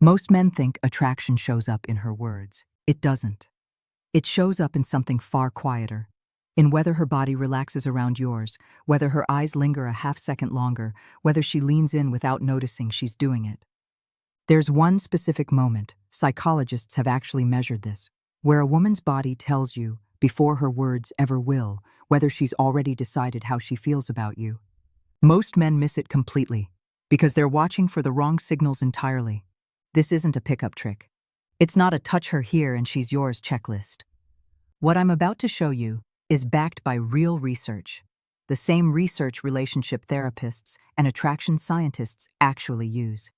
Most men think attraction shows up in her words. It doesn't. It shows up in something far quieter. In whether her body relaxes around yours, whether her eyes linger a half-second longer, whether she leans in without noticing she's doing it. There's one specific moment, psychologists have actually measured this, where a woman's body tells you, before her words ever will, whether she's already decided how she feels about you. Most men miss it completely, because they're watching for the wrong signals entirely. This isn't a pickup trick. It's not a touch her here and she's yours checklist. What I'm about to show you is backed by real research, the same research relationship therapists and attraction scientists actually use.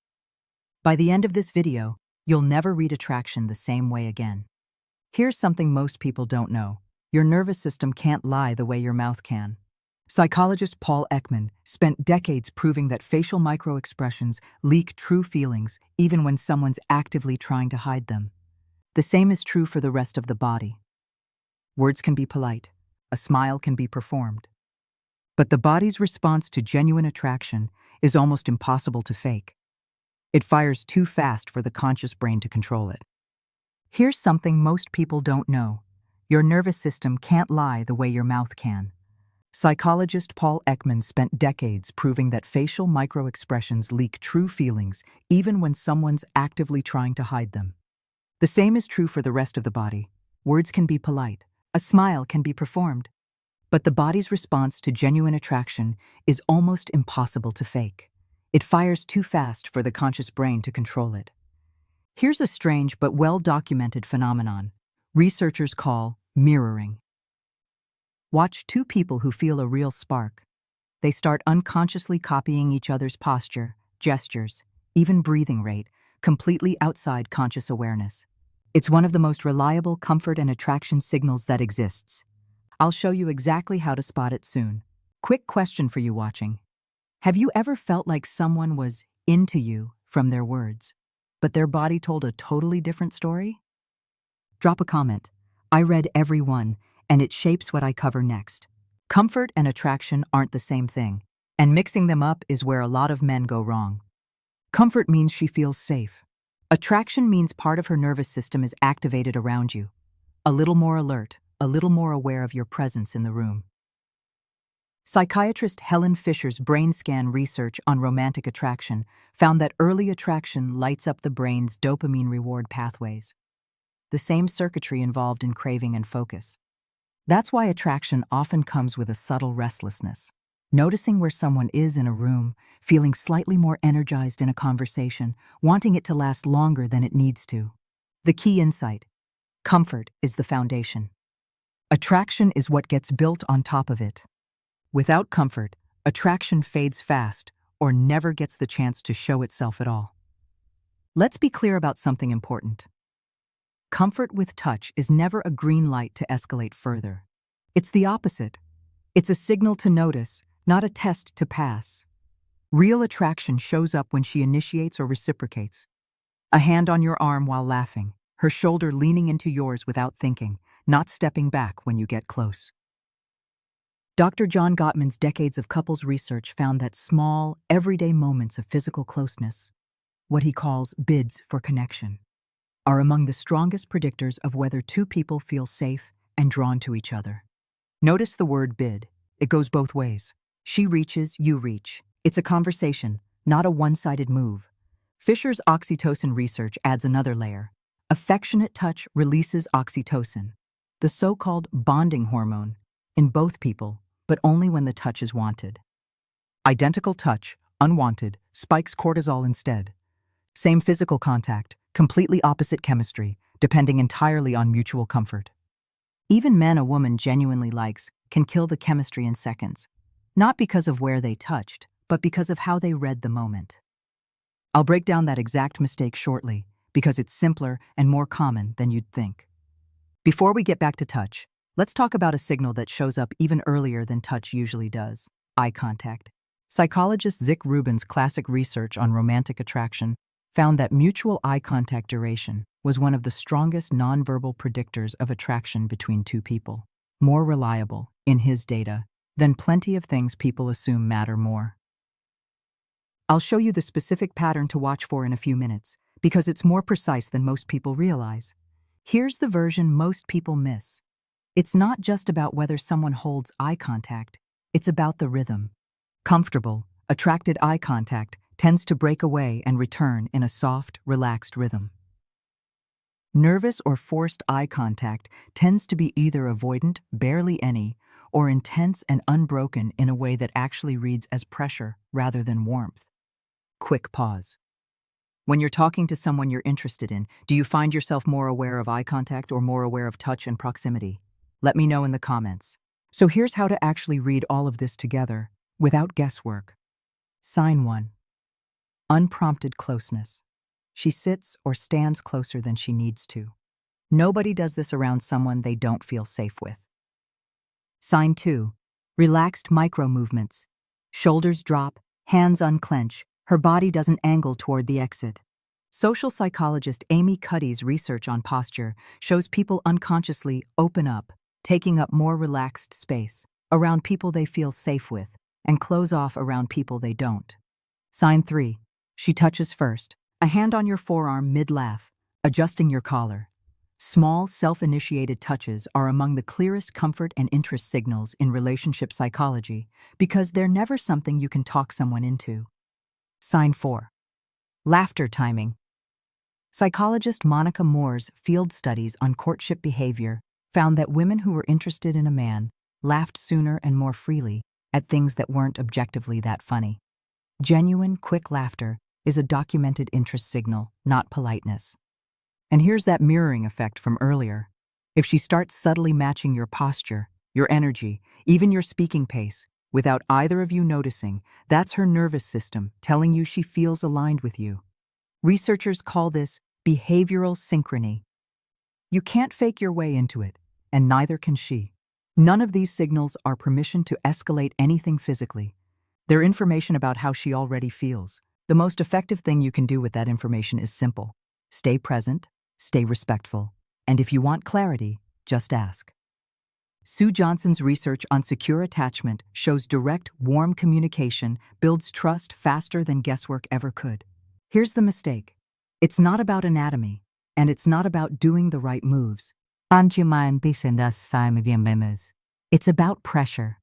By the end of this video, you'll never read attraction the same way again. Here's something most people don't know. Your nervous system can't lie the way your mouth can. Psychologist Paul Ekman spent decades proving that facial microexpressions leak true feelings even when someone's actively trying to hide them. The same is true for the rest of the body. Words can be polite, a smile can be performed. But the body's response to genuine attraction is almost impossible to fake. It fires too fast for the conscious brain to control it. Here's something most people don't know. Your nervous system can't lie the way your mouth can. Psychologist Paul Ekman spent decades proving that facial microexpressions leak true feelings even when someone's actively trying to hide them. The same is true for the rest of the body. Words can be polite, a smile can be performed, but the body's response to genuine attraction is almost impossible to fake. It fires too fast for the conscious brain to control it. Here's a strange but well-documented phenomenon researchers call mirroring. Watch two people who feel a real spark. They start unconsciously copying each other's posture, gestures, even breathing rate, completely outside conscious awareness. It's one of the most reliable comfort and attraction signals that exists. I'll show you exactly how to spot it soon. Quick question for you watching. Have you ever felt like someone was into you from their words, but their body told a totally different story? Drop a comment. I read every one, and it shapes what I cover next. Comfort and attraction aren't the same thing, and mixing them up is where a lot of men go wrong. Comfort means she feels safe. Attraction means part of her nervous system is activated around you. A little more alert, a little more aware of your presence in the room. Psychiatrist Helen Fisher's brain scan research on romantic attraction found that early attraction lights up the brain's dopamine reward pathways, the same circuitry involved in craving and focus. That's why attraction often comes with a subtle restlessness. Noticing where someone is in a room, feeling slightly more energized in a conversation, wanting it to last longer than it needs to. The key insight: comfort is the foundation. Attraction is what gets built on top of it. Without comfort, attraction fades fast or never gets the chance to show itself at all. Let's be clear about something important. Comfort with touch is never a green light to escalate further. It's the opposite. It's a signal to notice, not a test to pass. Real attraction shows up when she initiates or reciprocates. A hand on your arm while laughing, her shoulder leaning into yours without thinking, not stepping back when you get close. Dr. John Gottman's decades of couples research found that small, everyday moments of physical closeness, what he calls bids for connection, are among the strongest predictors of whether two people feel safe and drawn to each other. Notice the word bid. It goes both ways. She reaches, you reach. It's a conversation, not a one-sided move. Fisher's oxytocin research adds another layer. Affectionate touch releases oxytocin, the so-called bonding hormone, in both people, but only when the touch is wanted. Identical touch, unwanted, spikes cortisol instead. Same physical contact, completely opposite chemistry, depending entirely on mutual comfort. Even men a woman genuinely likes can kill the chemistry in seconds, not because of where they touched, but because of how they read the moment. I'll break down that exact mistake shortly, because it's simpler and more common than you'd think. Before we get back to touch, let's talk about a signal that shows up even earlier than touch usually does: eye contact. Psychologist Zick Rubin's classic research on romantic attraction found that mutual eye contact duration was one of the strongest nonverbal predictors of attraction between two people, more reliable, in his data, than plenty of things people assume matter more. I'll show you the specific pattern to watch for in a few minutes, because it's more precise than most people realize. Here's the version most people miss. It's not just about whether someone holds eye contact, it's about the rhythm. Comfortable, attracted eye contact tends to break away and return in a soft, relaxed rhythm. Nervous or forced eye contact tends to be either avoidant, barely any, or intense and unbroken in a way that actually reads as pressure rather than warmth. Quick pause. When you're talking to someone you're interested in, do you find yourself more aware of eye contact or more aware of touch and proximity? Let me know in the comments. So here's how to actually read all of this together, without guesswork. Sign 1. Unprompted closeness. She sits or stands closer than she needs to. Nobody does this around someone they don't feel safe with. Sign 2. Relaxed micro-movements. Shoulders drop, hands unclench, her body doesn't angle toward the exit. Social psychologist Amy Cuddy's research on posture shows people unconsciously open up, taking up more relaxed space around people they feel safe with, and close off around people they don't. Sign 3. She touches first, a hand on your forearm mid-laugh, adjusting your collar. Small, self-initiated touches are among the clearest comfort and interest signals in relationship psychology because they're never something you can talk someone into. Sign 4. Laughter timing. Psychologist Monica Moore's field studies on courtship behavior found that women who were interested in a man laughed sooner and more freely at things that weren't objectively that funny. Genuine, quick laughter is a documented interest signal, not politeness. And here's that mirroring effect from earlier. If she starts subtly matching your posture, your energy, even your speaking pace, without either of you noticing, that's her nervous system telling you she feels aligned with you. Researchers call this behavioral synchrony. You can't fake your way into it, and neither can she. None of these signals are permission to escalate anything physically. They're information about how she already feels. The most effective thing you can do with that information is simple. Stay present, stay respectful, and if you want clarity, just ask. Sue Johnson's research on secure attachment shows direct, warm communication builds trust faster than guesswork ever could. Here's the mistake. It's not about anatomy, and it's not about doing the right moves. It's about pressure.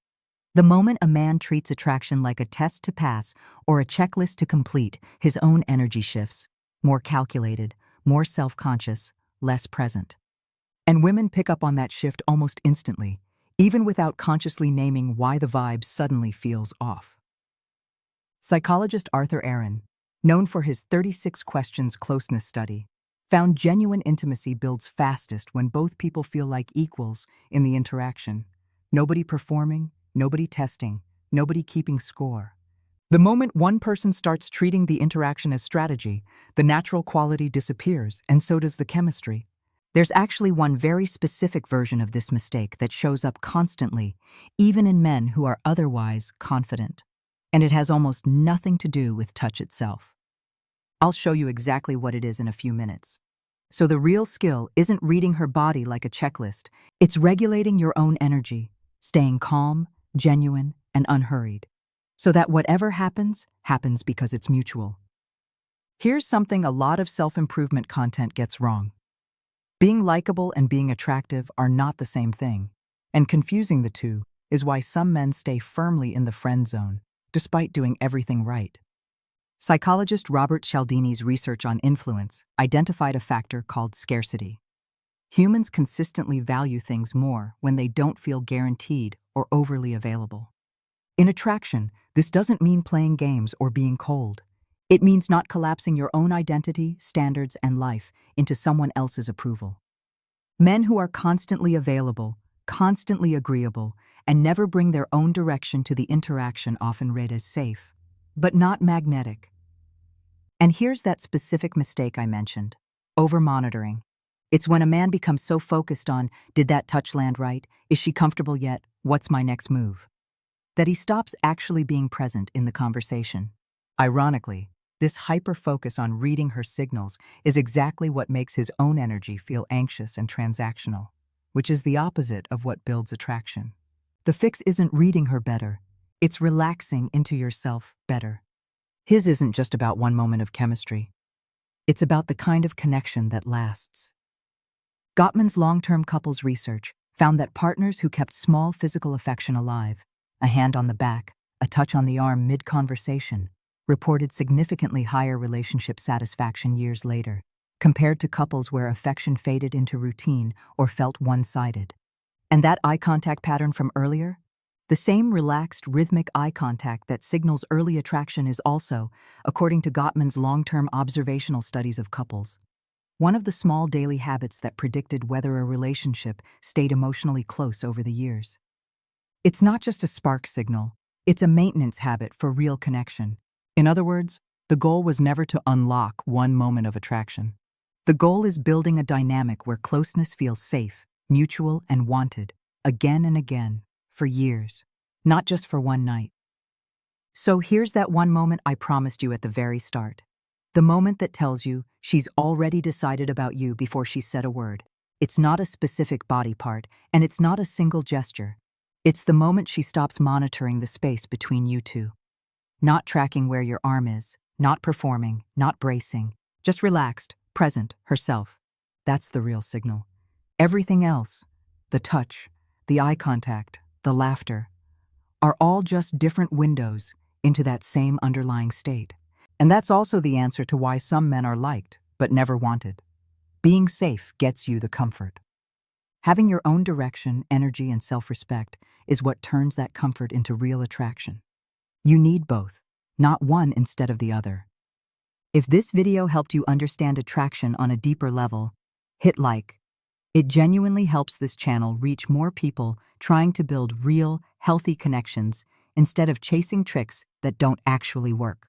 The moment a man treats attraction like a test to pass or a checklist to complete, his own energy shifts. More calculated, more self-conscious, less present. And women pick up on that shift almost instantly, even without consciously naming why the vibe suddenly feels off. Psychologist Arthur Aaron, known for his 36 questions closeness study, found genuine intimacy builds fastest when both people feel like equals in the interaction. Nobody performing, nobody testing, nobody keeping score. The moment one person starts treating the interaction as strategy, the natural quality disappears, and so does the chemistry. There's actually one very specific version of this mistake that shows up constantly, even in men who are otherwise confident. And it has almost nothing to do with touch itself. I'll show you exactly what it is in a few minutes. So the real skill isn't reading her body like a checklist, it's regulating your own energy, staying calm, genuine, and unhurried, so that whatever happens, happens because it's mutual. Here's something a lot of self-improvement content gets wrong. Being likable and being attractive are not the same thing, and confusing the two is why some men stay firmly in the friend zone, despite doing everything right. Psychologist Robert Cialdini's research on influence identified a factor called scarcity. Humans consistently value things more when they don't feel guaranteed or overly available. In attraction, this doesn't mean playing games or being cold. It means not collapsing your own identity, standards, and life into someone else's approval. Men who are constantly available, constantly agreeable, and never bring their own direction to the interaction often read as safe, but not magnetic. And here's that specific mistake I mentioned: over-monitoring. It's when a man becomes so focused on, did that touch land right? Is she comfortable yet? What's my next move? That he stops actually being present in the conversation. Ironically, this hyper-focus on reading her signals is exactly what makes his own energy feel anxious and transactional, which is the opposite of what builds attraction. The fix isn't reading her better, it's relaxing into yourself better. His isn't just about one moment of chemistry. It's about the kind of connection that lasts. Gottman's long-term couples research found that partners who kept small physical affection alive, a hand on the back, a touch on the arm mid-conversation, reported significantly higher relationship satisfaction years later, compared to couples where affection faded into routine or felt one-sided. And that eye contact pattern from earlier? The same relaxed, rhythmic eye contact that signals early attraction is also, according to Gottman's long-term observational studies of couples, one of the small daily habits that predicted whether a relationship stayed emotionally close over the years. It's not just a spark signal, it's a maintenance habit for real connection. In other words, the goal was never to unlock one moment of attraction. The goal is building a dynamic where closeness feels safe, mutual, and wanted, again and again, for years, not just for one night. So here's that one moment I promised you at the very start. The moment that tells you she's already decided about you before she said a word. It's not a specific body part, and it's not a single gesture. It's the moment she stops monitoring the space between you two. Not tracking where your arm is, not performing, not bracing, just relaxed, present, herself. That's the real signal. Everything else, the touch, the eye contact, the laughter, are all just different windows into that same underlying state. And that's also the answer to why some men are liked, but never wanted. Being safe gets you the comfort. Having your own direction, energy, and self-respect is what turns that comfort into real attraction. You need both, not one instead of the other. If this video helped you understand attraction on a deeper level, hit like. It genuinely helps this channel reach more people trying to build real, healthy connections instead of chasing tricks that don't actually work.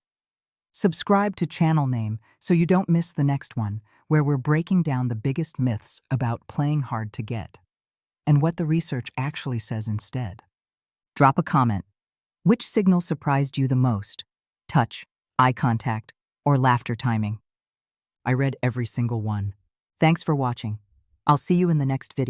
Subscribe to channel name so you don't miss the next one, where we're breaking down the biggest myths about playing hard to get and what the research actually says instead. Drop a comment. Which signal surprised you the most? Touch, eye contact, or laughter timing? I read every single one. Thanks for watching. I'll see you in the next video.